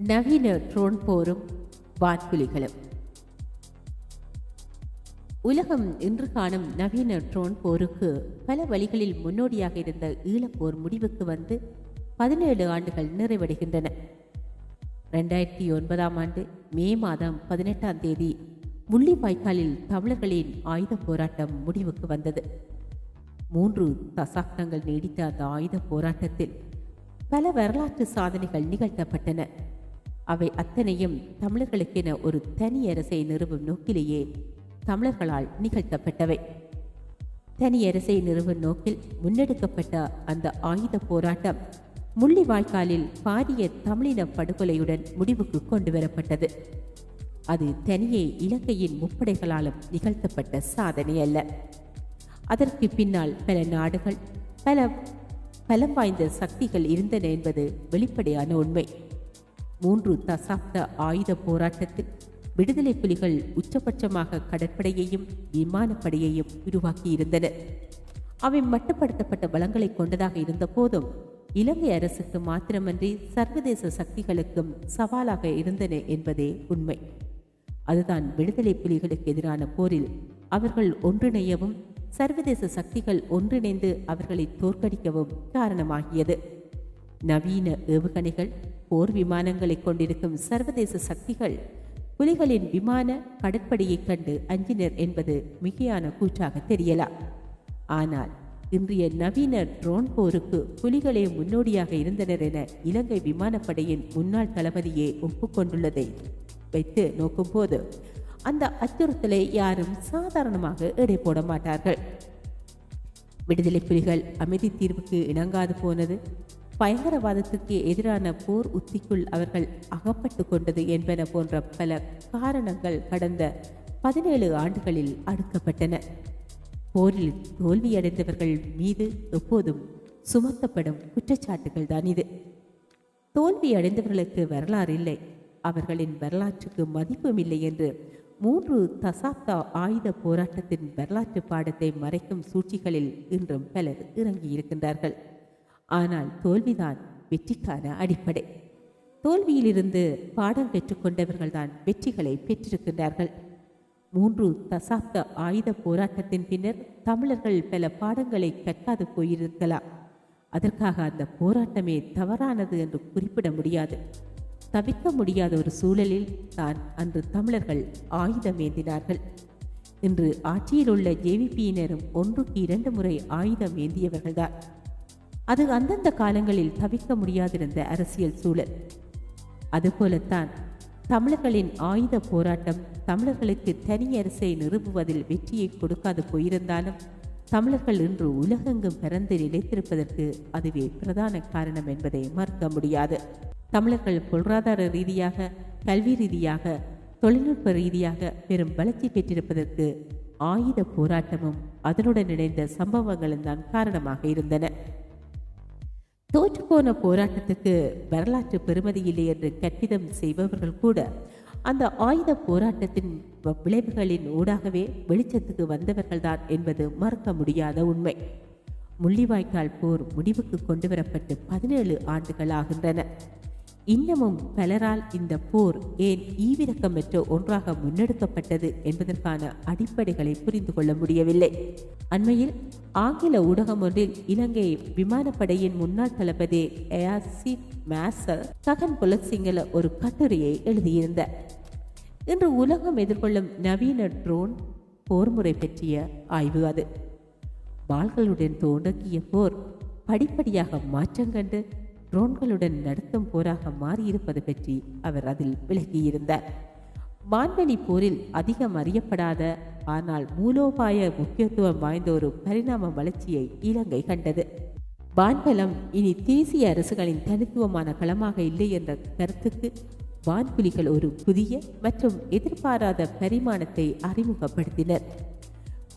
நவீன ட்ரோன் போரும் வான்புலிகளும். உலகம் இன்று காணும் நவீன ட்ரோன் போருக்கு பல வழிகளில் முன்னோடியாக இருந்த ஈழப்போர் முடிவுக்கு வந்து 17 ஆண்டுகள் நிறைவடைகின்றன. 2009 ஆண்டு மே மாதம் 18ஆம் தேதி முள்ளிவாய்க்காலில் தமிழர்களின் ஆயுத போராட்டம் முடிவுக்கு வந்தது. 3 தசாப்தங்கள் நீடித்த அந்த ஆயுத போராட்டத்தில் பல வரலாற்று சாதனைகள் நிகழ்த்தப்பட்டன. அவை அத்தனையும் தமிழர்களுக்கென ஒரு தனி அரசை நிறுவும் நோக்கிலேயே தமிழர்களால் நிகழ்த்தப்பட்டவை. தனி அரசை நிறுவும் நோக்கில் முன்னெடுக்கப்பட்ட அந்த ஆயுத போராட்டம் முள்ளிவாய்க்காலில் பாரிய தமிழின படுகொலையுடன் முடிவுக்கு கொண்டு வரப்பட்டது. அது தனியே இலங்கையின் முப்படைகளாலும் நிகழ்த்தப்பட்ட சாதனை அல்ல. அதற்கு பின்னால் பல நாடுகள், பல பலம் வாய்ந்த சக்திகள் இருந்தன என்பது வெளிப்படையான உண்மை. 3 தசாப்த ஆயுத போராட்டத்தில் விடுதலை புலிகள் உச்சபட்சமாக கடற்படையையும் விமானப்படையையும் உருவாக்கியிருந்தன. அவை மட்டுப்படுத்தப்பட்ட பலங்களை கொண்டதாக இருந்த போதும் இலங்கை அரசுக்கு மாத்திரமன்றி சர்வதேச சக்திகளுக்கும் சவாலாக இருந்தன என்பதே உண்மை. அதுதான் விடுதலை புலிகளுக்கு எதிரான போரில் அவர்கள் ஒன்றிணையவும் சர்வதேச சக்திகள் ஒன்றிணைந்து அவர்களை தோற்கடிக்கவும் காரணமாகியது. நவீன ஏவுகணைகள், போர் விமானங்களை கொண்டிருக்கும் சர்வதேச சக்திகள் புலிகளின் விமான கடற்படையைக் கண்டு அஞ்சினர் என்பது மிகையான கூற்றாக தெரியலாம். ஆனால் இன்றைய நவீன ட்ரோன் போருக்கு புலிகளே முன்னோடியாக இருந்தனர் என இலங்கை விமானப்படையின் முன்னாள் தளபதியே ஒப்புக்கொண்டுள்ளதை வைத்து நோக்கும்போது அந்த அச்சுறுத்தலை யாரும் சாதாரணமாக எடை போட மாட்டார்கள். விடுதலை புலிகள் அமைதி தீர்வுக்கு இணங்காது போனது, பயங்கரவாதத்துக்கு எதிரான போர் உத்திக்குள் அவர்கள் அகப்பட்டு கொண்டது என்பன போன்ற பல காரணங்கள் கடந்த 17 ஆண்டுகளில் அடுக்கப்பட்டன. போரில் தோல்வியடைந்தவர்கள் மீது எப்போதும் சுமத்தப்படும் குற்றச்சாட்டுகள் தான் இது. தோல்வியடைந்தவர்களுக்கு வரலாறு இல்லை, அவர்களின் வரலாற்றுக்கு மதிப்பும் இல்லை என்று 3 தசாப்த ஆயுத போராட்டத்தின் வரலாற்று பாடத்தை மறைக்கும் சூழ்ச்சிகளில் இன்றும் பலர் இறங்கியிருக்கின்றார்கள். ஆனால் தோல்விதான் வெற்றிக்கான அடிப்படை. தோல்வியிலிருந்து பாடம் பெற்றுக்கொண்டவர்கள்தான் வெற்றிகளை பெற்றிருக்கின்றார்கள். 3 தசாப்த ஆயுத போராட்டத்தின் பின்னர் தமிழர்கள் பல பாடங்களை கற்காது போயிருக்கலாம். அதற்காக அந்த போராட்டமே தவறானது என்று குறிப்பிட முடியாது. தவிர்க்க முடியாத ஒரு சூழலில் தான் அன்று தமிழர்கள் ஆயுதம் ஏந்தினார்கள். இன்று ஆட்சியில் உள்ள ஜேவிபியினரும் 1க்கு 2 முறை ஆயுதம் ஏந்தியவர்கள்தான். அது அந்தந்த காலங்களில் தவிர்க்க முடியாதிருந்த அரசியல் சூழல். அதுபோலத்தான் தமிழர்களின் ஆயுத போராட்டம் தமிழர்களுக்கு தனி அரசை நிறுவுவதில் வெற்றியை கொடுக்காது போயிருந்தாலும் தமிழர்கள் இன்று உலகெங்கும் பரந்து நிலைத்திருப்பதற்கு அதுவே பிரதான காரணம் என்பதை மறுக்க முடியாது. தமிழர்கள் பொருளாதார ரீதியாக, கல்வி ரீதியாக, தொழில்நுட்ப ரீதியாக பெரும் வளர்ச்சி பெற்றிருப்பதற்கு ஆயுத போராட்டமும் அதனுடன் இணைந்த சம்பவங்களும் தான் காரணமாக இருந்தன. தோற்றுப்போன போராட்டத்துக்கு வரலாற்று பெருமதி இல்லை என்று கற்பிதம் செய்பவர்கள் கூட அந்த ஆயுத போராட்டத்தின் விளைவுகளின் ஊடாகவே வெளிச்சத்துக்கு வந்தவர்கள்தான் என்பது மறுக்க முடியாத உண்மை. முள்ளிவாய்க்கால் போர் முடிவுக்கு கொண்டு வரப்பட்டு 17 ஆண்டுகள் ஆகின்றன. இன்னமும் பலரால் இந்த போர் ஏன் ஈவிரக்கமற்ற ஒன்றாக முன்னெடுக்கப்பட்டது என்பதற்கான அடிப்படைகளை புரிந்து கொள்ள முடியவில்லை. அண்மையில் ஆங்கில ஊடகம் ஒன்றில் இலங்கை விமானப்படையின் முன்னாள் தளபதி air chief marshal Gagan Bulathsinhala ஒரு கட்டுரையை எழுதியிருந்தார். இன்று உலகம் எதிர்கொள்ளும் நவீன ட்ரோன் போர் முறை பற்றிய ஆய்வு அது. வாள்களுடன் தொடங்கிய போர் படிப்படியாக மாற்றம் கண்டு ட்ரோன்களுடன் நடத்தும் போராக மாறியிருப்பது பற்றி அவர் அதில் விளக்கியிருந்தார். வான்வெளி போரில் அதிகம் அறியப்படாத ஆனால் மூலோபாய முக்கியத்துவம் வாய்ந்த ஒரு பரிணாம வளர்ச்சியை இலங்கை கண்டது. வான்பலம் இனி தேசிய அரசுகளின் தனித்துவமான களமாக இல்லை என்ற கருத்துக்கு வான்புலிகள் ஒரு புதிய மற்றும் எதிர்பாராத பரிமாணத்தை அறிமுகப்படுத்தினர்.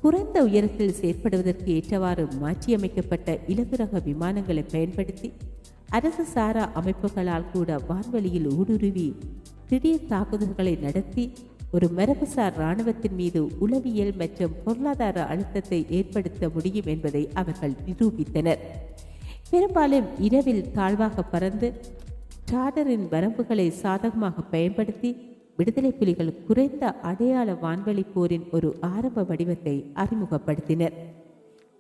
குறைந்த உயரத்தில் செயற்படுவதற்கு ஏற்றவாறு மாற்றியமைக்கப்பட்ட இலகுரக விமானங்களை பயன்படுத்தி அரசு சாரா அமைப்புகளால் கூட வான்வெளியில் ஊடுருவி திடீர் தாக்குதல்களை நடத்தி ஒரு மரபுசார் இராணுவத்தின் மீது உளவியல் மற்றும் பொருளாதார அழுத்தத்தை ஏற்படுத்த முடியும் என்பதை அவர்கள் நிரூபித்தனர். பெரும்பாலும் இரவில் தாழ்வாக பறந்து சார்ட்டரின் வரம்புகளை சாதகமாக பயன்படுத்தி விடுதலை புலிகள் குறைந்த அடையாள வான்வழி போரின் ஒரு ஆரம்ப வடிவத்தை அறிமுகப்படுத்தினர்.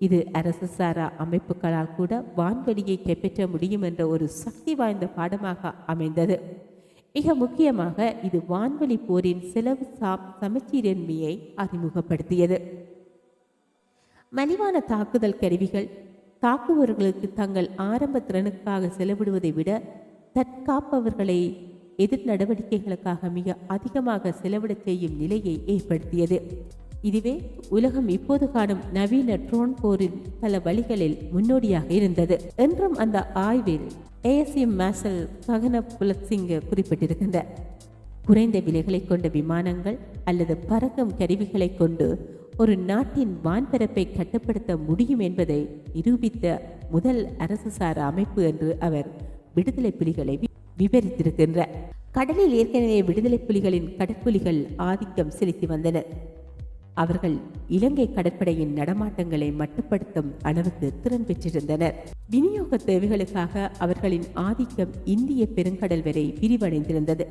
இது அரசு சாரா அமைப்புகளால் கூட வான்வெளியை கைப்பற்ற முடியும் என்ற ஒரு சக்தி வாய்ந்த பாடமாக அமைந்தது. மிக முக்கியமாக இது வான்வெளி போரின் செலவு சமச்சீரின்மையை அறிமுகப்படுத்தியது. மலிவான தாக்குதல் கருவிகள் தாக்குபவர்களுக்கு தங்கள் ஆரம்ப திறனுக்காக செலவிடுவதை விட தற்காப்பவர்களை எதிர் நடவடிக்கைகளுக்காக மிக அதிகமாக செலவிடச் செய்யும் நிலையை ஏற்படுத்தியது. இதுவே உலகம் இப்போது காணும் நவீன ட்ரோன் போரின் பல வழிகளில் முன்னோடியாக இருந்தது என்றும் அந்த ஆய்வில் ஏஎஸ்எம் மார்ஷல் ககன புலத்சிங்க குறிப்பிட்டிருக்கின்றார். குறைந்த விலைகளை கொண்ட விமானங்கள் அல்லது பறக்கும் கருவிகளை கொண்டு ஒரு நாட்டின் வான்பரப்பை கட்டுப்படுத்த முடியும் என்பதை நிரூபித்த முதல் அரசு சார அமைப்பு என்று அவர் விடுதலை புலிகளை விவரித்திருக்கின்றார். கடலில் ஏற்கனவே விடுதலை புலிகளின் கடற்புலிகள் ஆதிக்கம் செலுத்தி வந்தனர். அவர்கள் இலங்கை கடற்படையின் நடமாட்டங்களை மட்டுப்படுத்தும் அளவுக்கு திறன் பெற்றிருந்தனர். விநியோக தேவைகளுக்காக அவர்களின் ஆதிக்கம் இந்திய பெருங்கடல் வரை விரிவடைந்திருந்தது.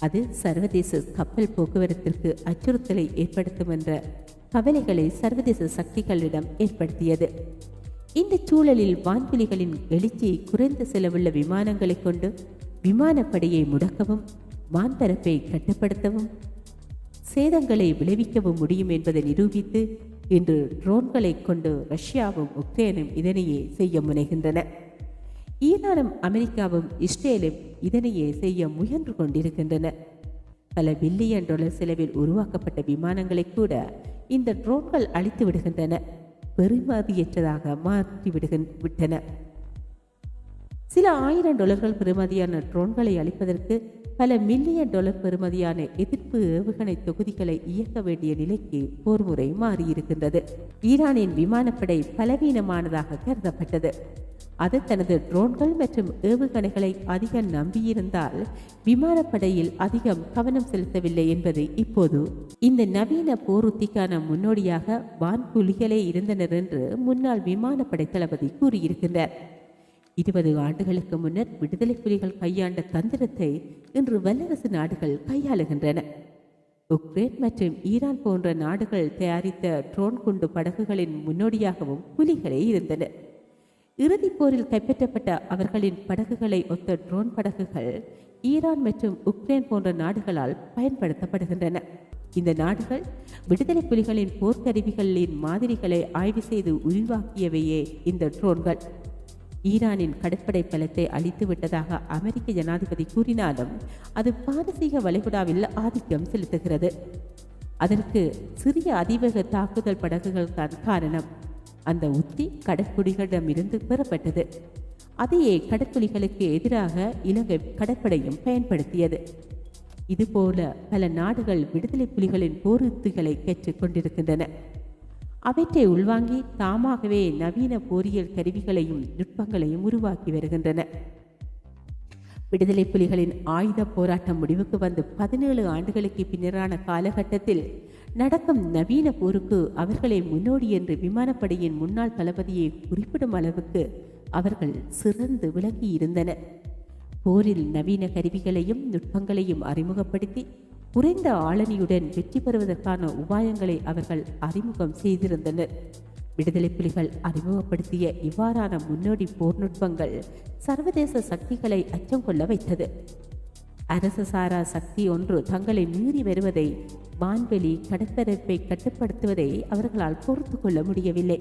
அது சர்வதேச கப்பல் போக்குவரத்திற்கு அச்சுறுத்தலை ஏற்படுத்தும் என்ற கவலைகளை சர்வதேச சக்திகளிடம் ஏற்படுத்தியது. இந்த சூழலில் வான்புலிகளின் எழுச்சியை குறைந்த செலவுள்ள விமானங்களை கொண்டு விமானப்படையை முடக்கவும் வான்பரப்பை கட்டுப்படுத்தவும் சேதங்களை விளைவிக்கவும் முடியும் என்பதை நிரூபித்து இன்று ட்ரோன்களை கொண்டு ரஷ்யாவும் உக்ரைனும் இதனையே செய்ய முனைகின்றன. ஈரானும் அமெரிக்காவும் இஸ்ரேலும் இதனையே செய்ய முயன்று கொண்டிருக்கின்றன. பல பில்லியன் டாலர் செலவில் உருவாக்கப்பட்ட விமானங்களை கூட இந்த ட்ரோன்கள் அழித்து விடுகின்றன, பெறுமதியற்றதாக மாற்றிவிட்டன. சில $1000 பெறுமதியான ட்ரோன்களை அளிப்பதற்கு பல மில்லியன் டாலர் பெறுமதியான எதிர்ப்பு ஏவுகணை தொகுதிகளை இயக்க வேண்டிய நிலைக்கு போர்முறை மாறியிருக்கின்றது. ஈரானின் விமானப்படை பலவீனமானதாக கருதப்பட்டது. அது தனது ட்ரோன்கள் மற்றும் ஏவுகணைகளை அதிகம் நம்பியிருந்தால் விமானப்படையில் அதிகம் கவனம் செலுத்தவில்லை என்பது இப்போது இந்த நவீன போர் உத்திக்கான முன்னோடியாக வான்புலிகளே இருந்தனர் என்று முன்னாள் விமானப்படை தளபதி கூறியிருக்கின்றார். 20 ஆண்டுகளுக்கு முன்னர் விடுதலை புலிகள் கையாண்ட தந்திரத்தை இன்று வல்லரசு நாடுகள் கையாளுகின்றன. உக்ரைன் மற்றும் ஈரான் போன்ற நாடுகள் தயாரித்த ட்ரோன் குண்டு படகுகளின் முன்னோடியாகவும் புலிகளே இருந்தன. இறுதிப் போரில் கைப்பற்றப்பட்ட அவர்களின் படகுகளை ஒத்த ட்ரோன் படகுகள் ஈரான் மற்றும் உக்ரைன் போன்ற நாடுகளால் பயன்படுத்தப்படுகின்றன. இந்த நாடுகள் விடுதலை புலிகளின் போர்க்கருவிகளின் மாதிரிகளை ஆய்வு செய்து உருவாக்கியவையே இந்த ட்ரோன்கள். ஈரானின் கடற்படை பலத்தை அழித்து விட்டதாக அமெரிக்க ஜனாதிபதி கூறினாலும் அது பாரசீக வளைகுடாவில் ஆதிக்கம் செலுத்துகிறது. அதற்கு சிறிய அதிவேக தாக்குதல் படகுகள் தான் காரணம். அந்த உத்தி கடற்புலிகளிடமிருந்து பெறப்பட்டது. அதையே கடற்புலிகளுக்கு எதிராக இலங்கை கடற்படையும் பயன்படுத்தியது. இதுபோல பல நாடுகள் விடுதலை புலிகளின் போர் உத்திகளை கற்றுக் கொண்டிருக்கின்றன. அவற்றை உள்வாங்கி தாமாகவே நவீன போரியல் கருவிகளையும் நுட்பங்களையும் உருவாக்கி வருகின்றன. விடுதலை புலிகளின் ஆயுத போராட்டம் முடிவுக்கு வந்து 17 ஆண்டுகளுக்கு பின்னரான காலகட்டத்தில் நடக்கும் நவீன போருக்கு அவர்களை முன்னோடி என்று விமானப்படையின் முன்னாள் தளபதியை குறிப்பிடும் அளவுக்கு அவர்கள் சிறந்து விளங்கி இருந்தனர். போரில் நவீன கருவிகளையும் நுட்பங்களையும் அறிமுகப்படுத்தி குறைந்த ஆளணியுடன் வெற்றி பெறுவதற்கான உபாயங்களை அவர்கள் அறிமுகம் செய்திருந்தனர். விடுதலை புலிகள் அறிமுகப்படுத்திய இவ்வாறான முன்னோடி போர் நுட்பங்கள் சர்வதேச சக்திகளை அச்சம் கொள்ள வைத்தது. அரசு சாரா சக்தி ஒன்று தங்களை மீறி வருவதை, வான்வெளி கடற்பரப்பை கட்டுப்படுத்துவதை அவர்களால் பொறுத்து கொள்ள முடியவில்லை.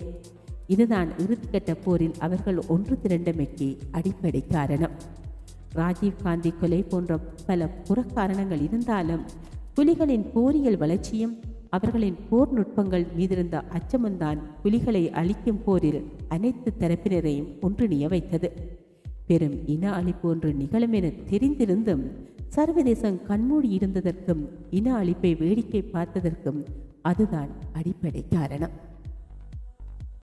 இதுதான் இறுதிக்கட்ட போரில் அவர்கள் ஒன்று திரண்டமைக்கு அடிப்படை காரணம். ராஜீவ்காந்தி கொலை போன்ற பல புறக்காரணங்கள் இருந்தாலும் புலிகளின் போரியல் வளர்ச்சியும் அவர்களின் போர் நுட்பங்கள் மீதிருந்த அச்சமும்தான் புலிகளை அழிக்கும் போரில் அனைத்து தரப்பினரையும் ஒன்றிணைய வைத்தது. பெரும் இன அழிப்பு ஒன்று நிகழும் என தெரிந்திருந்தும் சர்வதேசம் கண்மூடி இருந்ததற்கும் இன அழிப்பை வேடிக்கை பார்த்ததற்கும் அதுதான் அடிப்படை காரணம்.